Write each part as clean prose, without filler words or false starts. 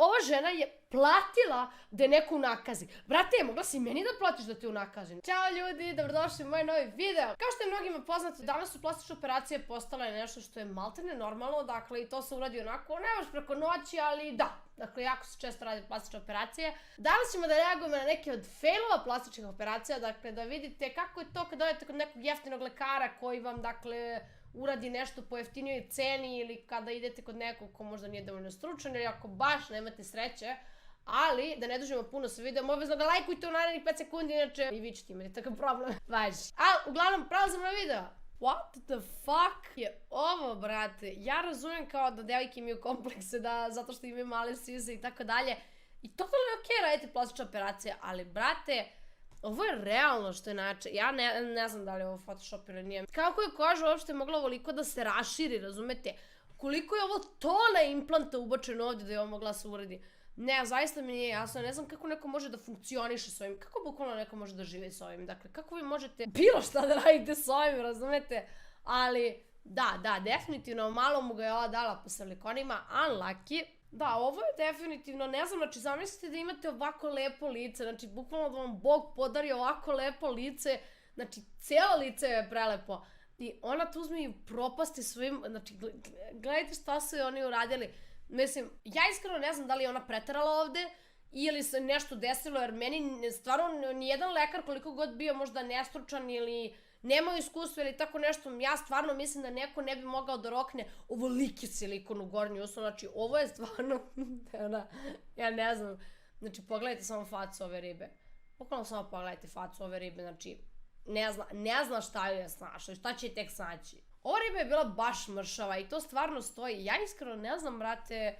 ova žena je platila da je neko unakazi. Brate, mogla si meni da platiš da te unakazim. Ćao ljudi, dobrodošli u moj novi video. Kao što je mnogima poznato, danas su plastične operacije postale nešto što je maltene normalno, dakle i to se uradi onako, ne baš preko noći, ali da. Dakle, jako se često radi plastične operacije. Danas ćemo da reagujemo na neke od failova plastičnih operacija, dakle da vidite kako je to kad odete kod nekog jeftinog lekara koji vam, dakle, uradi nešto po jeftinijoj ceni ili kada idete kod nekog ko možda nije dovoljno stručan ili ako baš nemate sreće. Ali, da ne dužimo puno sa videom, obavezno ga lajkujte u narednih 5 sekundi, inače i vi ćete imati takav problem. Važi. Ali, uglavnom, prelazimo na video. What the fuck je ovo, brate? Ja razumijem kao da devojke imaju komplekse zato što imaju male size i tako dalje. I totalno je okej raditi plastične operacije, ali, brate, ovo je realno što je način. Ja ne znam da li je ovo Photoshop ili nije. Kako je koža uopšte mogla ovoliko da se raširi, razumete? Koliko je ovo tona implanta ubačeno ovdje da je ovo mogla se uradi? Ne, zaista mi nije jasno, ne znam kako neko može da funkcioniše s ovim, kako bukvalno neko može da živi s ovim, dakle, kako vi možete bilo šta da radite s ovim, razumete, ali, da, definitivno, malo mu ga je ova dala po silikonima, unlucky. Da, ovo je definitivno, ne znam, znači, zamislite da imate ovako lepo lice, znači, bukvalno da vam Bog podari ovako lepo lice, znači, cijelo lice je prelepo, i ona tu uzme i propasti svojim, znači, gledajte šta su oni uradili. Mislim, ja iskreno ne znam da li je ona preterala ovde ili se nešto desilo, jer meni stvarno nijedan lekar koliko god bio možda nestručan ili nemao iskustva ili tako nešto, ja stvarno mislim da neko ne bi mogao da rokne ovoliki silikon u gornju usnu, znači ovo je stvarno, ja ne znam, znači pogledajte samo facu ove ribe, pokojno samo pogledajte facu ove ribe, znači ne zna šta ju je snašla i šta će tek snaći. Ova riba je bila baš mršava i to stvarno stoji. Ja iskreno ne znam, brate,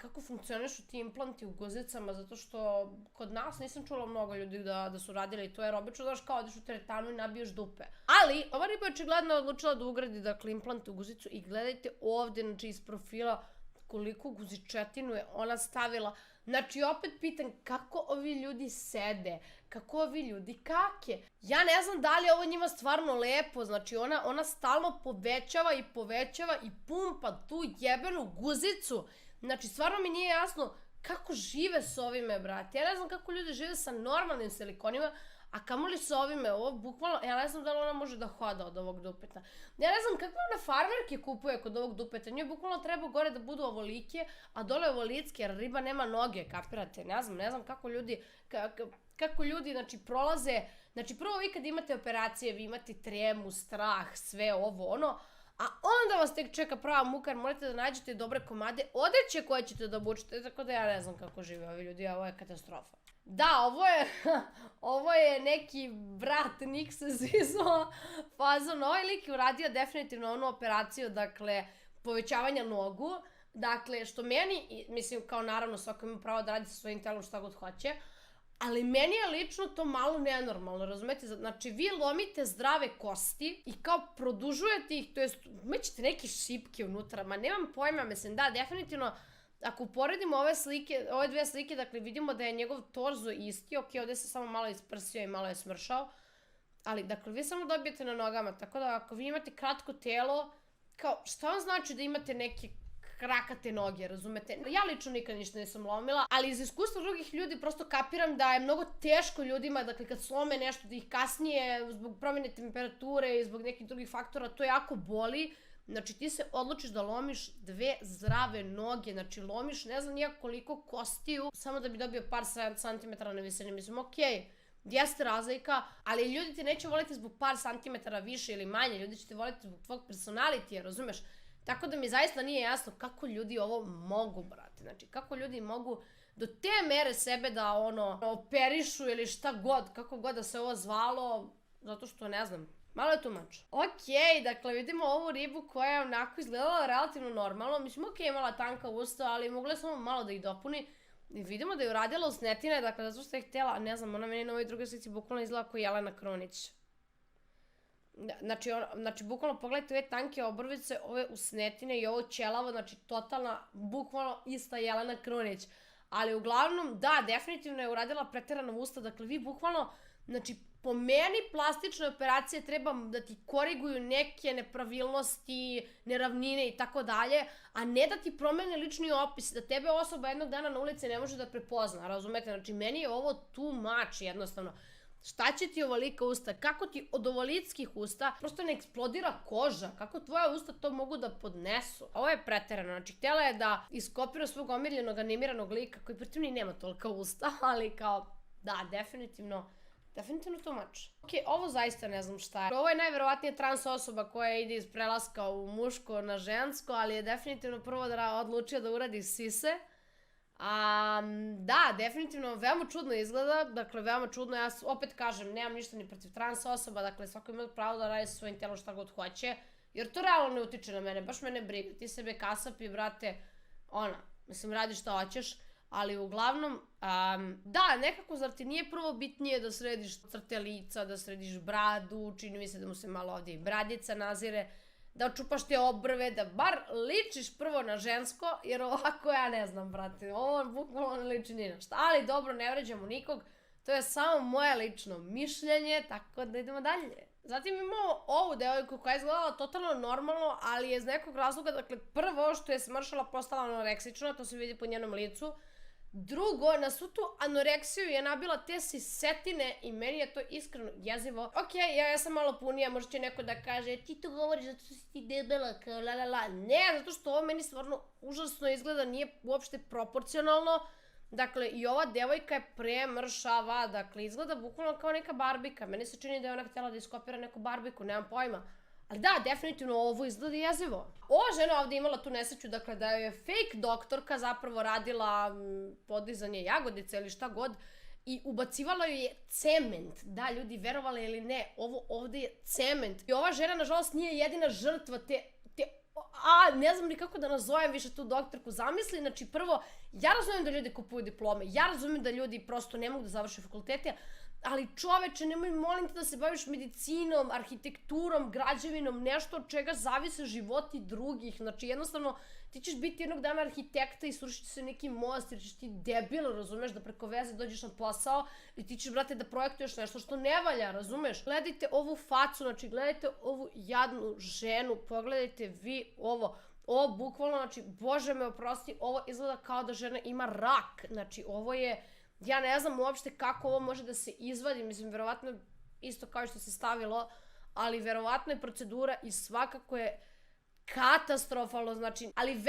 kako funkcionišu ti implanti u guzicama, zato što kod nas nisam čula mnogo ljudi da su radili to, jer obično daš kao odeš u teretanu i nabiješ dupe. Ali, ova riba je očigledno odlučila da ugradi, dakle, implante u guzicu i gledajte ovdje, znači, iz profila koliko guzičetinu je ona stavila. Znači, opet pitam kako ovi ljudi sede, kako ovi ljudi kake. Ja ne znam da li je ovo njima stvarno lepo, znači ona stalno povećava i pumpa tu jebenu guzicu. Znači, stvarno mi nije jasno kako žive s ovime, brate. Ja ne znam kako ljudi žive sa normalnim silikonima, a kamoli sa ovime, ovo bukvalno, ja ne znam da li ona može da hoda od ovog dupeta. Ja ne znam kakve ona farmerke kupuje kod ovog dupeta, njoj bukvalno treba gore da budu ovolike, a dole ovolitske, jer riba nema noge, kapirate, ne znam kako ljudi, znači, prolaze, znači, prvo vi kad imate operacije, vi imate tremu, strah, sve ovo, ono, a onda vas tek čeka prava muka, jer morate da nađete dobre komade odeće koje ćete da obučete, tako da ja ne znam kako žive ovi ljudi, ovo je katastrofa. Da, ovo je neki brat Nikse Zizo fazon. Ovaj lik je uradio definitivno onu operaciju, dakle, povećavanja nogu, dakle, što meni, mislim, kao naravno svako ima pravo da radi sa svojim telom šta god hoće, ali meni je lično to malo nenormalno, razumete? Znači, vi lomite zdrave kosti i kao produžujete ih, to jest, imaćete neke šipke unutra, ma nemam pojma, mislim, da, definitivno. Ako uporedimo ove dve slike, dakle, vidimo da je njegov torzo isti, ok, ovdje se samo malo isprsio i malo je smršao, ali, dakle, vi samo dobijete na nogama, tako da ako vi imate kratko telo, kao, šta vam znači da imate neke krakate noge, razumete? Ja lično nikad ništa nisam lomila, ali iz iskustva drugih ljudi prosto kapiram da je mnogo teško ljudima, dakle, kad slome nešto, da ih kasnije, zbog promjene temperature i zbog nekih drugih faktora, to jako boli. Znači, ti se odlučiš da lomiš dve zdrave noge, znači lomiš ne znam nijak koliko kostiju, samo da bi dobio par santimetara na visini. Mislim, okej, jeste razlika, ali ljudi te neće voliti zbog par santimetara više ili manje, ljudi će te voliti zbog tvojeg personalitija, razumeš? Tako da mi zaista nije jasno kako ljudi ovo mogu, brate, znači kako ljudi mogu do te mere sebe da operišu ili šta god, kako god da se ovo zvalo, zato što ne znam. Malo je too much. Okej, dakle, vidimo ovu ribu koja je onako izgledala relativno normalno. Mislim, okej, imala tanka usta, ali mogla je samo malo da ih dopuni. I vidimo da je uradila usnetine, dakle, zato što je htjela, ne znam, ona meni na ovoj drugoj slici bukvalno izgleda kao Jelena Krunić. Znači, bukvalno pogledajte ove tanke obrvice, ove usnetine i ovo ćelavo, znači, totalna, bukvalno ista Jelena Krunić. Ali uglavnom, da, definitivno je uradila preterana usta, dakle, vi bukvalno, znači, po meni plastične operacije treba da ti koriguju neke nepravilnosti, neravnine i tako dalje, a ne da ti promene lični opis, da tebe osoba jednog dana na ulici ne može da prepozna, razumete? Znači, meni je ovo too much jednostavno. Šta će ti ovolika usta? Kako ti od ovolickih usta prosto ne eksplodira koža? Kako tvoja usta to mogu da podnesu? Ovo je preterano. Znači, htjela je da iskopira svog omiljenog animiranog lika koji pritom ni nema tolika usta, ali kao, da, definitivno too much. Ok, ovo zaista ne znam šta je. Ovo je najverovatnije trans osoba koja ide iz prelaska u muško na žensko, ali je definitivno prvo odlučio da uradi sise. Da, definitivno veoma čudno izgleda, dakle veoma čudno, ja opet kažem, nemam ništa ni protiv trans osoba, dakle svako ima pravo da radi sa svojim telom šta god hoće, jer to realno ne utiče na mene, baš mene briga, ti sebe kasapi, brate, mislim radi šta hoćeš, ali uglavnom, da, nekako zar ti nije prvo bitnije da središ crte lica, da središ bradu, čini mi se da mu se malo ovdje i bradica nazire, da očupaš te obrve, da bar ličiš prvo na žensko, jer ovako ja ne znam, brate, ovo bukvalno ne liči ni na šta, ali dobro, ne vređamo nikog, to je samo moje lično mišljenje, tako da idemo dalje. Zatim imamo ovu devojku koja je izgledala totalno normalno, ali je iz nekog razloga, dakle, prvo što je smršala postala anoreksična, to se vidi po njenom licu. Drugo, na svu tu anoreksiju je nabila te sisetine i meni je to iskreno jezivo. Ok, ja sam malo punija, možda će neko da kaže ti to govoriš zato što si ti debela, kao la. Ne, zato što ovo meni stvarno užasno izgleda, nije uopšte proporcionalno. Dakle, i ova devojka je premršava, dakle, izgleda bukvalno kao neka barbika. Meni se čini da je ona htjela da iskopira neku barbiku, nemam pojma. Ali da, definitivno ovo izgleda jezivo. Ova žena ovdje imala tu nesreću, dakle, da je fake doktorka zapravo radila podizanje jagodice ili šta god i ubacivala joj je cement. Da, ljudi, verovali ili ne, ovo ovdje je cement. I ova žena, nažalost, nije jedina žrtva ne znam ni kako da nazovem više tu doktorku, zamisli, znači prvo, ja razumijem da ljudi kupuju diplome, ja razumijem da ljudi prosto ne mogu da završe fakultete, ali čoveče, nemoj molim te da se baviš medicinom, arhitekturom, građevinom, nešto od čega zavise životi drugih, znači jednostavno ti ćeš biti jednog dana arhitekta i srušiti se neki most jer ćeš ti debil, razumeš, da preko veze dođeš na posao i ti ćeš, brate, da projektuješ nešto što ne valja, razumeš? Gledajte ovu facu, znači gledajte ovu jadnu ženu, pogledajte vi ovo bukvalno, znači, bože me oprosti, ovo izgleda kao da žena ima rak, znači ovo je, ja ne znam uopšte kako ovo može da se izvadi, mislim, verovatno isto kao što se stavilo, ali verovatno je procedura i svakako je katastrofalno, znači, ali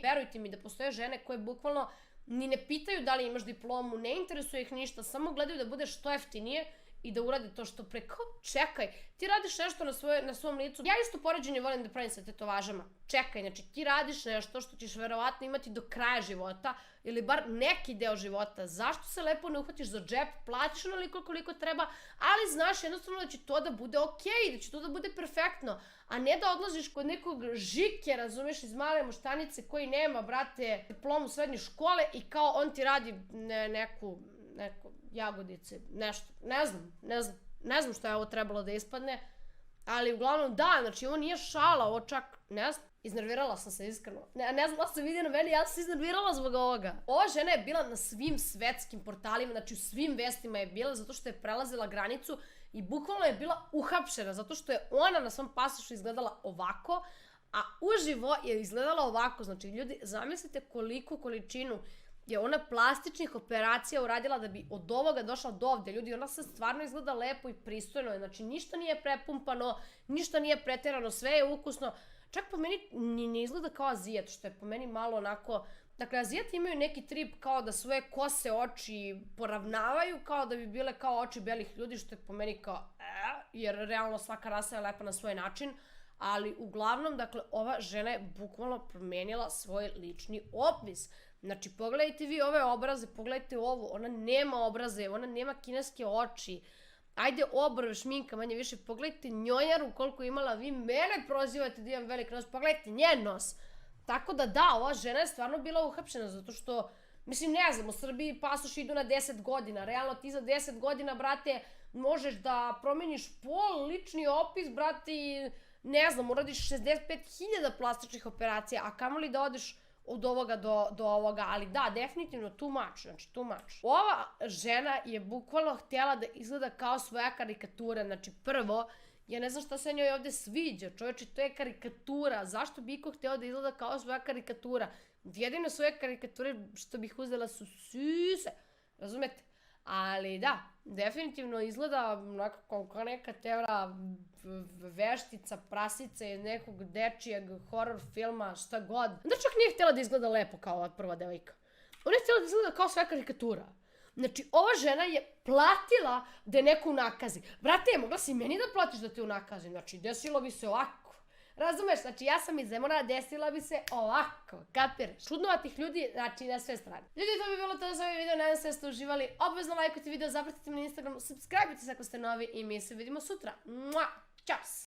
verujte mi da postoje žene koje bukvalno ni ne pitaju da li imaš diplomu, ne interesuje ih ništa, samo gledaju da bude što jeftinije i da urade to što preko. Čekaj, ti radiš nešto na svom licu. Ja isto poređenje volim da pravim sa tetovažama. Čekaj, znači ti radiš nešto što ćeš verovatno imati do kraja života ili bar neki deo života. Zašto se lepo ne uhvatiš za džep, plaćaš onoliko koliko treba, ali znaš jednostavno da će to da bude okej, da će to da bude perfektno, a ne da odlaziš kod nekog žike, razumeš, iz male moštanice koji nema, brate, diplomu srednje škole i kao on ti radi neku jagodice, nešto, ne znam što je ovo trebalo da ispadne, ali uglavnom da, znači ovo nije šala, ovo čak, ne znam, iznervirala sam se iskreno, ne znam da se vidi na meni, ja sam se iznervirala zbog ovoga. Ova žena je bila na svim svetskim portalima, znači u svim vestima je bila zato što je prelazila granicu i bukvalno je bila uhapšena zato što je ona na svom pasošu izgledala ovako, a uživo je izgledala ovako, znači ljudi, zamislite koliku količinu je ona plastičnih operacija uradila da bi od ovoga došla do ovde. Ljudi, ona se stvarno izgleda lepo i pristojno. Znači, ništa nije prepumpano, ništa nije preterano, sve je ukusno. Čak po meni ne izgleda kao Azijat, što je po meni malo onako... Dakle, Azijati imaju neki trip kao da svoje kose oči poravnavaju, kao da bi bile kao oči belih ljudi, što je po meni kao jer realno svaka rasa je lepa na svoj način. Ali uglavnom, dakle, ova žena je bukvalno promenila svoj lični opis. Znači, pogledajte vi ove obraze, pogledajte ovo, ona nema obraze, ona nema kineske oči. Ajde, obrve, šminka, manje više, pogledajte njojjaru koliko imala, vi mene prozivate da imam velik nos, pogledajte njen nos. Tako da, ova žena je stvarno bila uhapšena, zato što, mislim, ne znam, u Srbiji pasoši idu na 10 godina, realno ti za 10 godina, brate, možeš da promeniš pol, lični opis, brate, i ne znam, uradiš 65.000 plastičnih operacija, a kamoli da odeš od ovoga do ovoga, ali da, definitivno too much, znači too much. Ova žena je bukvalno htjela da izgleda kao svoja karikatura, znači prvo, ja ne znam šta se njoj ovde sviđa, čovječe, to je karikatura, zašto bi iko htio da izgleda kao svoja karikatura? Jedine svoje karikature što bih uzela su sise, razumete? Ali da, definitivno izgleda onako kao neka tevra veštica, prasica iz nekog dečijeg horror filma, šta god. Da čak nije htjela da izgleda lepo kao ova prva devojka. Ona je htjela da izgleda kao svoja karikatura. Znači, ova žena je platila da je neko unakazi. Brate, mogla si meni da platiš da te unakazim. Znači, desilo bi se ovako. Razumeš? Znači, ja sam iz Zemuna, desila bi se ovako. Kapiraš? Čudnovatih ljudi, znači, na sve strane. Ljudi, to bi bilo to za ovaj video. Nadam se da ste uživali. Obavezno lajkujte video, zapratite me na Instagramu, subscribe-ite se ako ste novi i mi se vidimo sutra. Mua! Ćao!